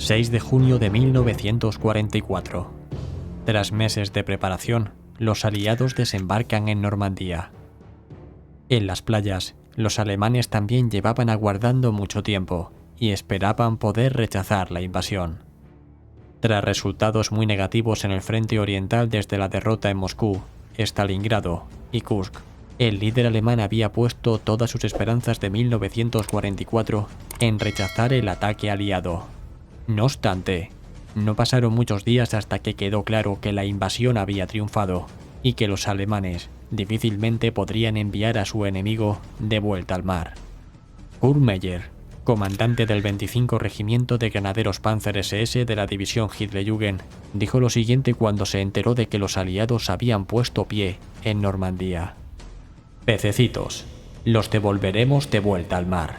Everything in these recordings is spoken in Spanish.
6 de junio de 1944. Tras meses de preparación, los aliados desembarcan en Normandía. En las playas, los alemanes también llevaban aguardando mucho tiempo y esperaban poder rechazar la invasión. Tras resultados muy negativos en el frente oriental desde la derrota en Moscú, Stalingrado y Kursk, el líder alemán había puesto todas sus esperanzas de 1944 en rechazar el ataque aliado. No obstante, no pasaron muchos días hasta que quedó claro que la invasión había triunfado y que los alemanes difícilmente podrían enviar a su enemigo de vuelta al mar. Kurt Meyer, comandante del 25 Regimiento de Granaderos Panzer SS de la división Hitlerjugend, dijo lo siguiente cuando se enteró de que los aliados habían puesto pie en Normandía: «Pececitos, los devolveremos de vuelta al mar».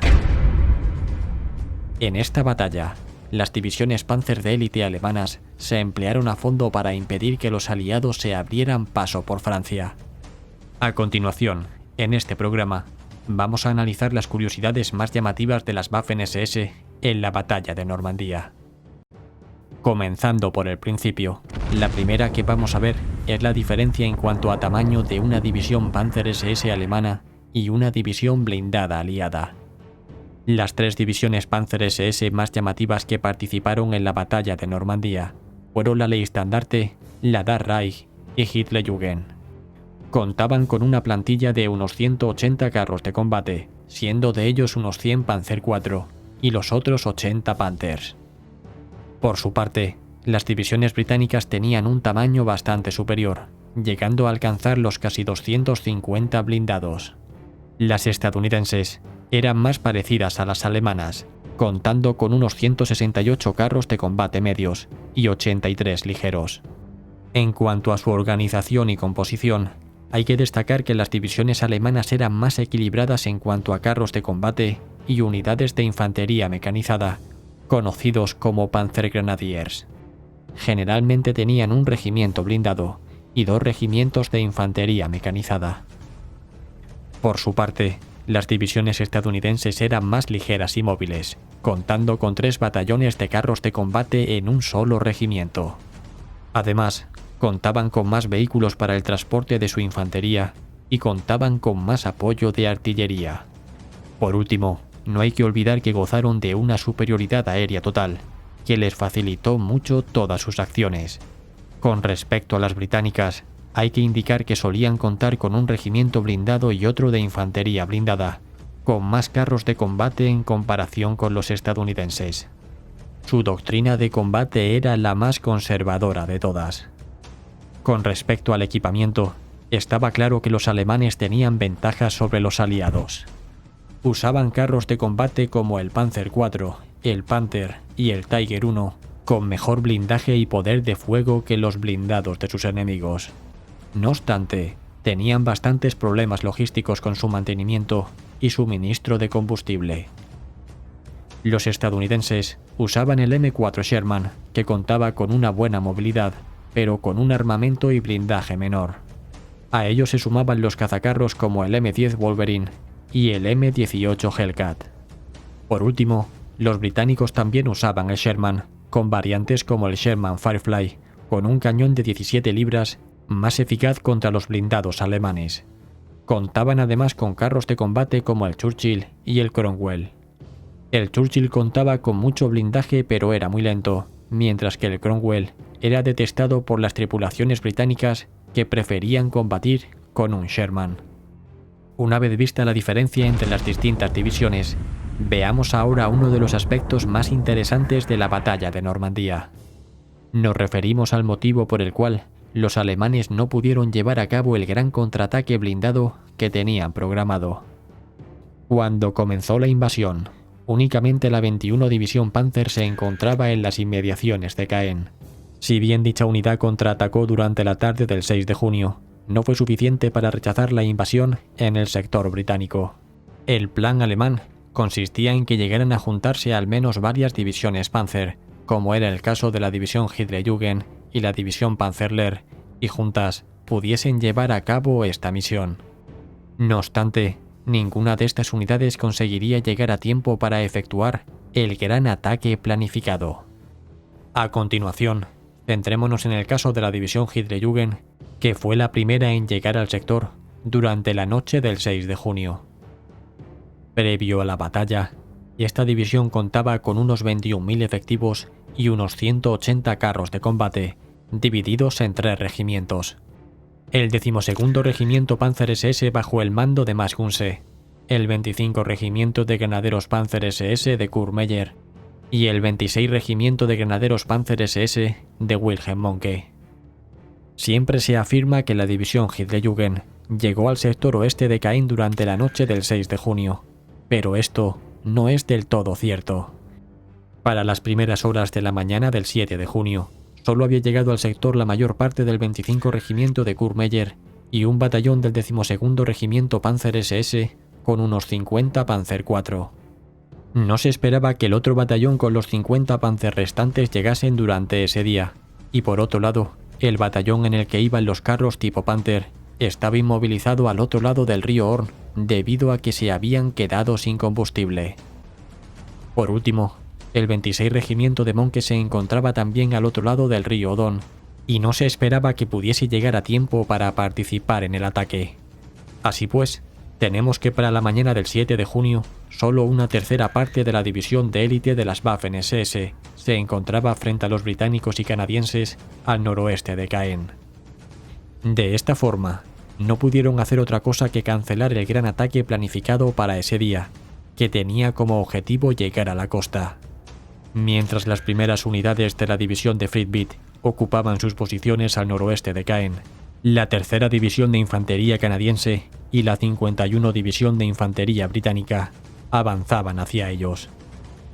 En esta batalla, las divisiones Panzer de élite alemanas se emplearon a fondo para impedir que los aliados se abrieran paso por Francia. A continuación, en este programa, vamos a analizar las curiosidades más llamativas de las Waffen-SS en la batalla de Normandía. Comenzando por el principio, la primera que vamos a ver es la diferencia en cuanto a tamaño de una división Panzer SS alemana y una división blindada aliada. Las tres divisiones Panzer SS más llamativas que participaron en la batalla de Normandía fueron la Leibstandarte, la Das Reich y Hitlerjugend. Contaban con una plantilla de unos 180 carros de combate, siendo de ellos unos 100 Panzer IV y los otros 80 Panthers. Por su parte, las divisiones británicas tenían un tamaño bastante superior, llegando a alcanzar los casi 250 blindados. Las estadounidenses eran más parecidas a las alemanas, contando con unos 168 carros de combate medios y 83 ligeros. En cuanto a su organización y composición, hay que destacar que las divisiones alemanas eran más equilibradas en cuanto a carros de combate y unidades de infantería mecanizada, conocidos como Panzergrenadiers. Generalmente tenían un regimiento blindado y 2 regimientos de infantería mecanizada. Por su parte, las divisiones estadounidenses eran más ligeras y móviles, contando con 3 batallones de carros de combate en un solo regimiento. Además, contaban con más vehículos para el transporte de su infantería y contaban con más apoyo de artillería. Por último, no hay que olvidar que gozaron de una superioridad aérea total, que les facilitó mucho todas sus acciones. Con respecto a las británicas, hay que indicar que solían contar con un regimiento blindado y otro de infantería blindada, con más carros de combate en comparación con los estadounidenses. Su doctrina de combate era la más conservadora de todas. Con respecto al equipamiento, estaba claro que los alemanes tenían ventajas sobre los aliados. Usaban carros de combate como el Panzer IV, el Panther y el Tiger I, con mejor blindaje y poder de fuego que los blindados de sus enemigos. No obstante, tenían bastantes problemas logísticos con su mantenimiento y suministro de combustible. Los estadounidenses usaban el M4 Sherman, que contaba con una buena movilidad, pero con un armamento y blindaje menor. A ellos se sumaban los cazacarros como el M10 Wolverine y el M18 Hellcat. Por último, los británicos también usaban el Sherman, con variantes como el Sherman Firefly, con un cañón de 17 libras más eficaz contra los blindados alemanes. Contaban además con carros de combate como el Churchill y el Cromwell. El Churchill contaba con mucho blindaje pero era muy lento, mientras que el Cromwell era detestado por las tripulaciones británicas que preferían combatir con un Sherman. Una vez vista la diferencia entre las distintas divisiones, veamos ahora uno de los aspectos más interesantes de la batalla de Normandía. Nos referimos al motivo por el cual los alemanes no pudieron llevar a cabo el gran contraataque blindado que tenían programado. Cuando comenzó la invasión, únicamente la 21 División Panzer se encontraba en las inmediaciones de Caen. Si bien dicha unidad contraatacó durante la tarde del 6 de junio, no fue suficiente para rechazar la invasión en el sector británico. El plan alemán consistía en que llegaran a juntarse al menos varias divisiones Panzer, como era el caso de la división Hitlerjugend y la división Panzerlehr, y juntas pudiesen llevar a cabo esta misión. No obstante, ninguna de estas unidades conseguiría llegar a tiempo para efectuar el gran ataque planificado. A continuación, centrémonos en el caso de la división Hitlerjugend, que fue la primera en llegar al sector durante la noche del 6 de junio. Previo a la batalla, esta división contaba con unos 21.000 efectivos y unos 180 carros de combate, divididos en 3 regimientos. El 12º Regimiento Panzer SS bajo el mando de Max Gunse, el 25 Regimiento de Granaderos Panzer SS de Kurt Meyer y el 26 Regimiento de Granaderos Panzer SS de Wilhelm Mohnke. Siempre se afirma que la división Hitlerjugend llegó al sector oeste de Caen durante la noche del 6 de junio, pero esto no es del todo cierto. Para las primeras horas de la mañana del 7 de junio, solo había llegado al sector la mayor parte del 25 Regimiento de Kurt Meyer y un batallón del 12º Regimiento Panzer SS con unos 50 Panzer IV. No se esperaba que el otro batallón con los 50 Panzer restantes llegasen durante ese día, y por otro lado, el batallón en el que iban los carros tipo Panther estaba inmovilizado al otro lado del río Orne debido a que se habían quedado sin combustible. Por último, el 26 Regimiento de Mohnke se encontraba también al otro lado del río Don, y no se esperaba que pudiese llegar a tiempo para participar en el ataque. Así pues, tenemos que para la mañana del 7 de junio, solo una tercera parte de la división de élite de las Waffen-SS se encontraba frente a los británicos y canadienses al noroeste de Caen. De esta forma, no pudieron hacer otra cosa que cancelar el gran ataque planificado para ese día, que tenía como objetivo llegar a la costa. Mientras las primeras unidades de la división de Fridtjof ocupaban sus posiciones al noroeste de Caen, la tercera división de infantería canadiense y la 51 división de infantería británica avanzaban hacia ellos.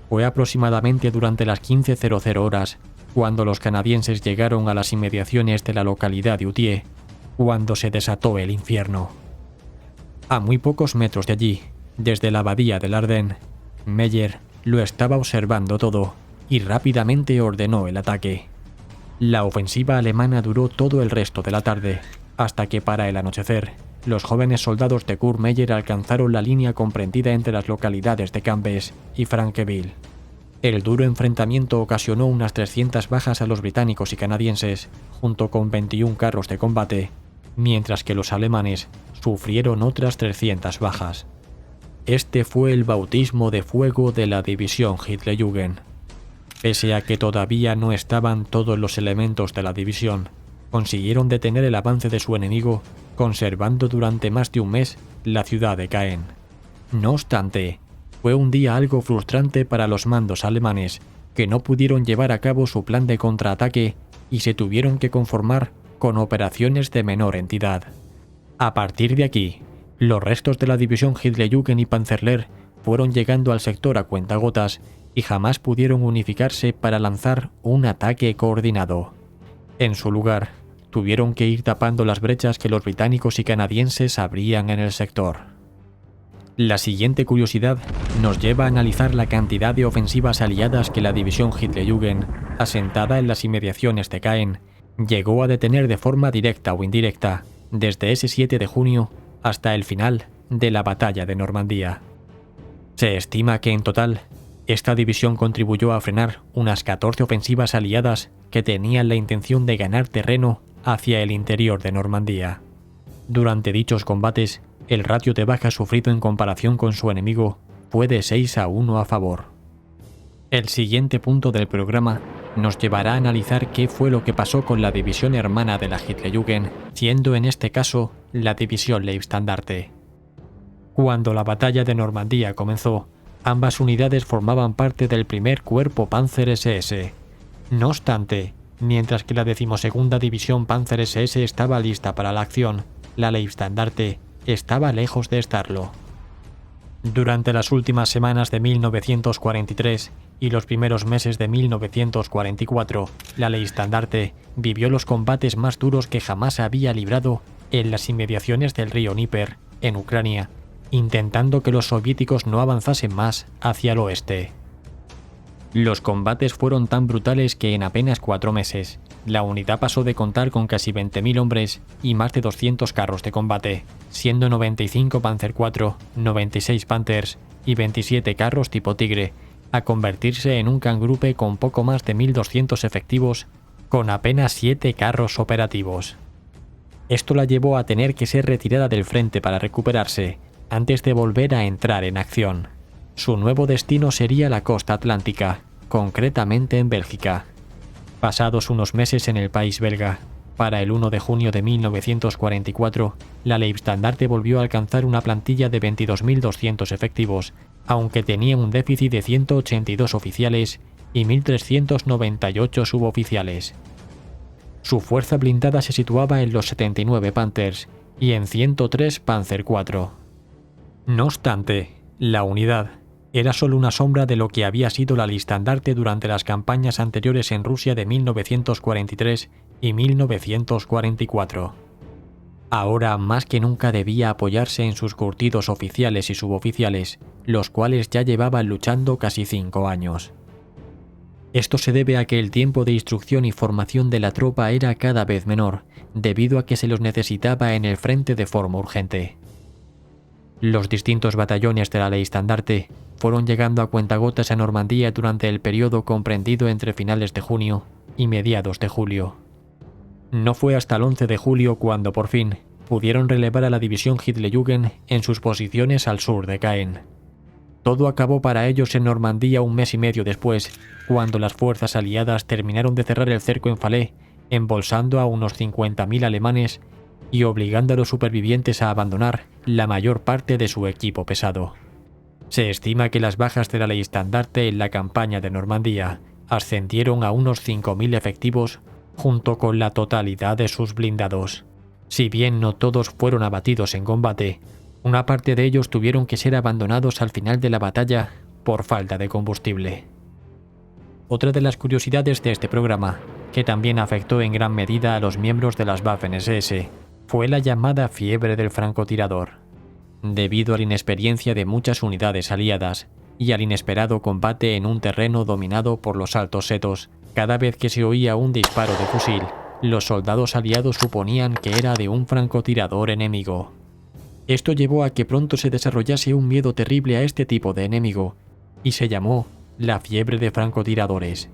Fue aproximadamente durante las 15:00 horas cuando los canadienses llegaron a las inmediaciones de la localidad de Utiel, cuando se desató el infierno. A muy pocos metros de allí, desde la abadía del Ardennes, Meyer lo estaba observando todo y rápidamente ordenó el ataque. La ofensiva alemana duró todo el resto de la tarde, hasta que para el anochecer, los jóvenes soldados de Kurt Meyer alcanzaron la línea comprendida entre las localidades de Cambes y Frankeville. El duro enfrentamiento ocasionó unas 300 bajas a los británicos y canadienses, junto con 21 carros de combate, mientras que los alemanes sufrieron otras 300 bajas. Este fue el bautismo de fuego de la división Hitlerjugend. Pese a que todavía no estaban todos los elementos de la división, consiguieron detener el avance de su enemigo, conservando durante más de un mes la ciudad de Caen. No obstante, fue un día algo frustrante para los mandos alemanes, que no pudieron llevar a cabo su plan de contraataque y se tuvieron que conformar con operaciones de menor entidad. A partir de aquí, los restos de la división Hitlerjugend y Panzerlehr fueron llegando al sector a cuentagotas y jamás pudieron unificarse para lanzar un ataque coordinado. En su lugar, tuvieron que ir tapando las brechas que los británicos y canadienses abrían en el sector. La siguiente curiosidad nos lleva a analizar la cantidad de ofensivas aliadas que la división Hitlerjugend, asentada en las inmediaciones de Caen, llegó a detener de forma directa o indirecta, desde ese 7 de junio hasta el final de la batalla de Normandía. Se estima que en total, esta división contribuyó a frenar unas 14 ofensivas aliadas que tenían la intención de ganar terreno hacia el interior de Normandía. Durante dichos combates, el ratio de bajas sufrido en comparación con su enemigo fue de 6-1 a favor. El siguiente punto del programa nos llevará a analizar qué fue lo que pasó con la división hermana de la Hitlerjugend, siendo en este caso la división Leibstandarte. Cuando la batalla de Normandía comenzó, ambas unidades formaban parte del primer cuerpo Panzer SS. No obstante, mientras que la 12ª división Panzer SS estaba lista para la acción, la Leibstandarte estaba lejos de estarlo. Durante las últimas semanas de 1943 y los primeros meses de 1944, la Leibstandarte vivió los combates más duros que jamás había librado en las inmediaciones del río Dnieper, en Ucrania, intentando que los soviéticos no avanzasen más hacia el oeste. Los combates fueron tan brutales que en apenas 4 meses, la unidad pasó de contar con casi 20.000 hombres y más de 200 carros de combate, siendo 95 Panzer IV, 96 Panthers y 27 carros tipo Tigre, a convertirse en un cangrupe con poco más de 1.200 efectivos, con apenas 7 carros operativos. Esto la llevó a tener que ser retirada del frente para recuperarse, antes de volver a entrar en acción. Su nuevo destino sería la costa atlántica, concretamente en Bélgica. Pasados unos meses en el país belga, para el 1 de junio de 1944, la Leibstandarte volvió a alcanzar una plantilla de 22.200 efectivos, aunque tenía un déficit de 182 oficiales y 1.398 suboficiales. Su fuerza blindada se situaba en los 79 Panthers y en 103 Panzer IV. No obstante, la unidad era solo una sombra de lo que había sido la Leibstandarte durante las campañas anteriores en Rusia de 1943 y 1944. Ahora más que nunca debía apoyarse en sus curtidos oficiales y suboficiales, los cuales ya llevaban luchando casi 5 años. Esto se debe a que el tiempo de instrucción y formación de la tropa era cada vez menor, debido a que se los necesitaba en el frente de forma urgente. Los distintos batallones de la Leibstandarte fueron llegando a cuentagotas a Normandía durante el periodo comprendido entre finales de junio y mediados de julio. No fue hasta el 11 de julio cuando por fin pudieron relevar a la división Hitlerjugend en sus posiciones al sur de Caen. Todo acabó para ellos en Normandía un mes y medio después, cuando las fuerzas aliadas terminaron de cerrar el cerco en Falaise, embolsando a unos 50.000 alemanes y obligando a los supervivientes a abandonar la mayor parte de su equipo pesado. Se estima que las bajas de la Leibstandarte en la campaña de Normandía ascendieron a unos 5.000 efectivos junto con la totalidad de sus blindados. Si bien no todos fueron abatidos en combate, una parte de ellos tuvieron que ser abandonados al final de la batalla por falta de combustible. Otra de las curiosidades de este programa, que también afectó en gran medida a los miembros de las Waffen-SS, fue la llamada fiebre del francotirador. Debido a la inexperiencia de muchas unidades aliadas y al inesperado combate en un terreno dominado por los altos setos, cada vez que se oía un disparo de fusil, los soldados aliados suponían que era de un francotirador enemigo. Esto llevó a que pronto se desarrollase un miedo terrible a este tipo de enemigo, y se llamó la fiebre de francotiradores.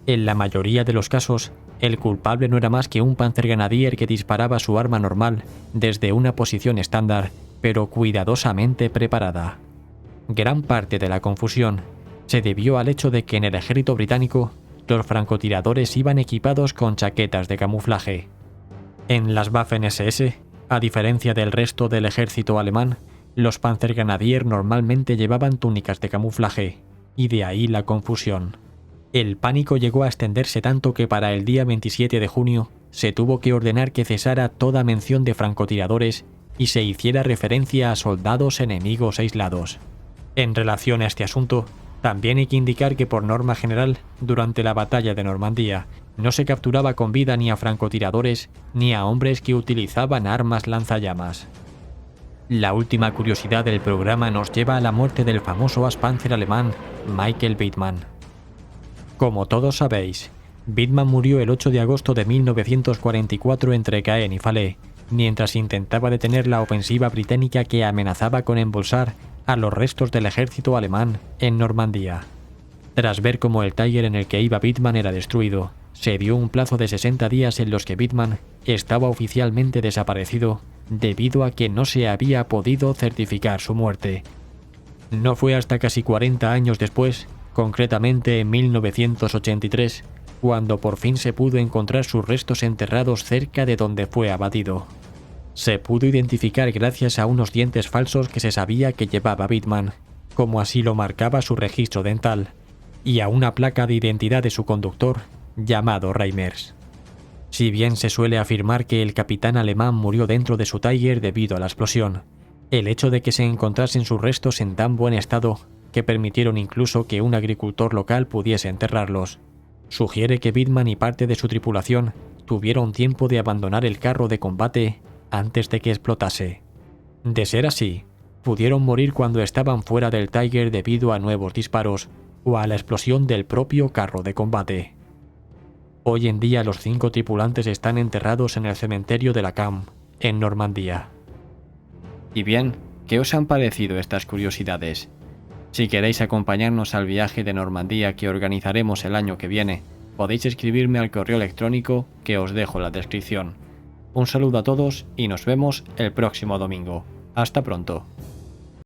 En la mayoría de los casos, el culpable no era más que un Panzergrenadier que disparaba su arma normal desde una posición estándar, pero cuidadosamente preparada. Gran parte de la confusión se debió al hecho de que en el ejército británico los francotiradores iban equipados con chaquetas de camuflaje. En las Waffen-SS, a diferencia del resto del ejército alemán, los Panzergrenadier normalmente llevaban túnicas de camuflaje, y de ahí la confusión. El pánico llegó a extenderse tanto que para el día 27 de junio se tuvo que ordenar que cesara toda mención de francotiradores y se hiciera referencia a soldados enemigos aislados. En relación a este asunto, también hay que indicar que por norma general, durante la batalla de Normandía, no se capturaba con vida ni a francotiradores ni a hombres que utilizaban armas lanzallamas. La última curiosidad del programa nos lleva a la muerte del famoso Panzer alemán Michael Wittmann. Como todos sabéis, Wittmann murió el 8 de agosto de 1944 entre Caen y Falaise, mientras intentaba detener la ofensiva británica que amenazaba con embolsar a los restos del ejército alemán en Normandía. Tras ver cómo el Tiger en el que iba Wittmann era destruido, se dio un plazo de 60 días en los que Wittmann estaba oficialmente desaparecido debido a que no se había podido certificar su muerte. No fue hasta casi 40 años después, concretamente en 1983, cuando por fin se pudo encontrar sus restos enterrados cerca de donde fue abatido. Se pudo identificar gracias a unos dientes falsos que se sabía que llevaba Wittmann, como así lo marcaba su registro dental, y a una placa de identidad de su conductor, llamado Reimers. Si bien se suele afirmar que el capitán alemán murió dentro de su Tiger debido a la explosión, el hecho de que se encontrasen sus restos en tan buen estado que permitieron incluso que un agricultor local pudiese enterrarlos, sugiere que Wittmann y parte de su tripulación tuvieron tiempo de abandonar el carro de combate antes de que explotase. De ser así, pudieron morir cuando estaban fuera del Tiger debido a nuevos disparos o a la explosión del propio carro de combate. Hoy en día los 5 tripulantes están enterrados en el cementerio de la Camp, en Normandía. Y bien, ¿qué os han parecido estas curiosidades? Si queréis acompañarnos al viaje de Normandía que organizaremos el año que viene, podéis escribirme al correo electrónico que os dejo en la descripción. Un saludo a todos y nos vemos el próximo domingo. Hasta pronto.